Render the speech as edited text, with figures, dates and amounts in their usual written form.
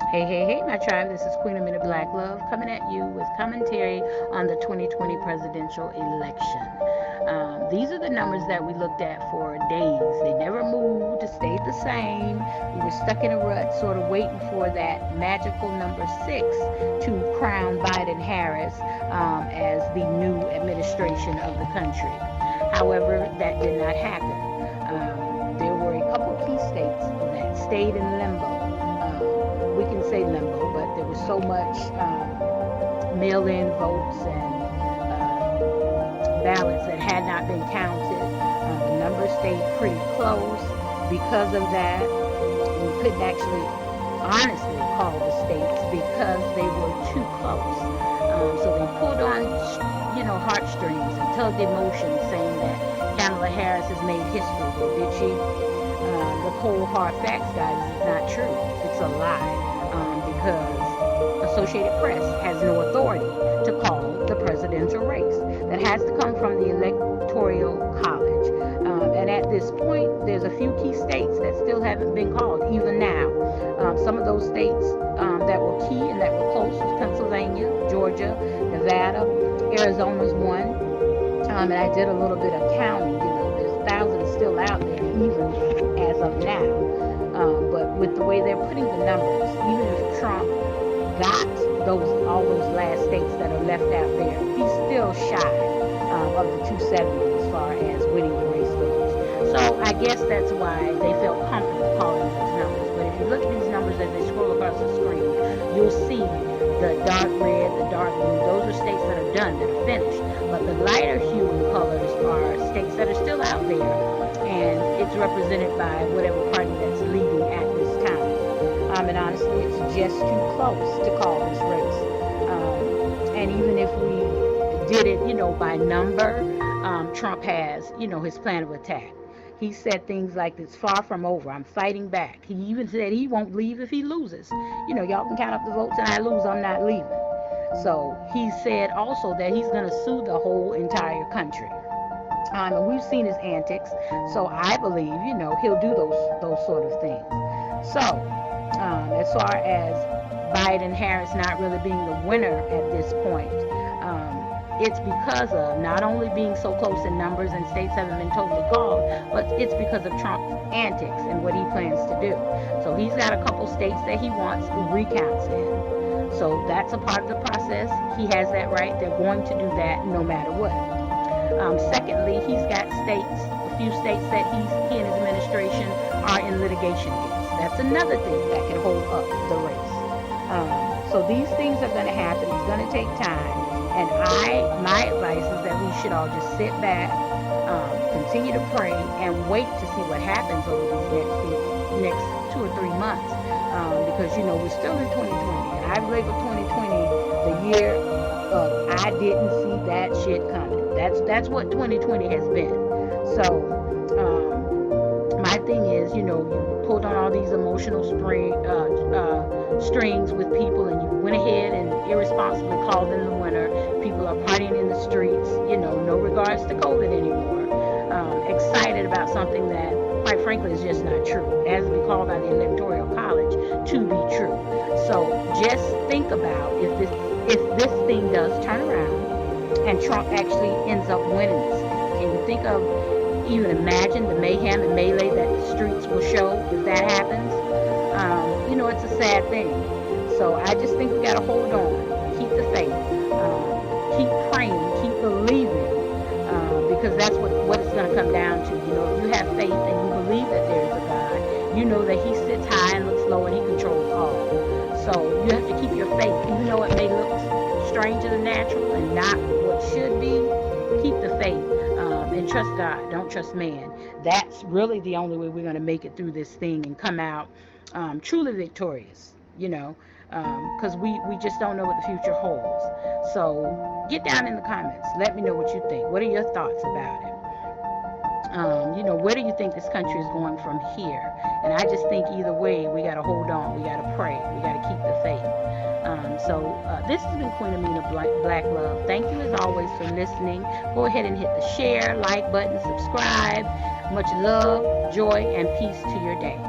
Hey, hey, hey, my tribe. This is Queen Amina Black Love coming at you with commentary on the 2020 presidential election. These are the numbers that we looked at for days. They never moved, stayed the same. We were stuck in a rut, sort of waiting for that magical number six to crown Biden Harris as the new administration of the country. However, that did not happen. There were a couple key states that stayed in limbo. We can say limbo, but there was so much mail-in votes and ballots that had not been counted. The numbers stayed pretty close. Because of that, we couldn't actually honestly call the states because they were too close. So they pulled on, heartstrings and tugged emotions, saying that Kamala Harris has made history. Well, did she? The cold hard facts, guys, is not true. It's a lie because Associated Press has no authority to call the presidential race. That has to come from the Electoral College. And at this point, there's a few key states that still haven't been called, even now. Some of those states that were key and that were close was Pennsylvania, Georgia, Nevada, Arizona's one. And I did a little bit of counting. There's thousands still out there, even as of now. But with the way they're putting the numbers, even if Trump got all those last states that are left out there, he's still shy of the 270 as far as winning the race goes. So I guess that's why they felt comfortable calling those numbers. But if you look at these numbers as they scroll across the screen, you'll see the dark red, the dark blue. Those are states that are done, that are finished. But the lighter hue and colors are states that are still out there, and it's represented by whatever party that's leading at this time. And honestly, it's just too close to call this race. And even if we did it, by number, Trump has, his plan of attack. He said things like, it's far from over. I'm fighting back. He even said he won't leave if he loses. Y'all can count up the votes and I lose, I'm not leaving. So he said also that he's going to sue the whole entire country. And we've seen his antics. So I believe, he'll do those sort of things. So as far as Biden Harris not really being the winner at this point, it's because of not only being so close in numbers and states haven't been totally called, but it's because of Trump's antics and what he plans to do. So he's got a couple states that he wants recounts in. So that's a part of the process. He has that right. They're going to do that no matter what. Secondly, he's got a few states that he and his administration are in litigation against. That's another thing that can hold up the race. So these things are going to happen. It's going to take time. And my advice is that we should all just sit back, continue to pray, and wait to see what happens over these next 2 or 3 months. Because, we're still in 2020. And I've labeled 2020 the year of I didn't see that shit coming. That's what 2020 has been. So my thing is, you pulled on all these emotional strings with people, and you went ahead and irresponsibly called them the winner. People are partying in the streets, no regards to COVID anymore. Excited about something that, quite frankly, is just not true. It has to be called by the Electoral College to be true. So just think about if this thing does turn around and Trump actually ends up winning this thing. Can you think of, even imagine the mayhem and melee that the streets will show if that happens? It's a sad thing. So I just think we got to hold on, keep the faith, keep praying, keep believing, because that's what it's going to come down to. If you have faith and you believe that there is a God, you know that he sits high and looks low and he controls all. So you have to keep your faith, even though it may look strange in the natural and not what should be. Keep the faith and trust God. Don't trust man. That's really the only way we're going to make it through this thing and come out truly victorious, because we just don't know what the future holds. So get down in the comments. Let me know what you think. What are your thoughts about it? Where do you think this country is going from here? And I just think either way, we got to hold on. We got to pray. We got to keep the faith. This has been Queen Amina Black Love. Thank you as always for listening. Go ahead and hit the share, like button, subscribe. Much love, joy, and peace to your day.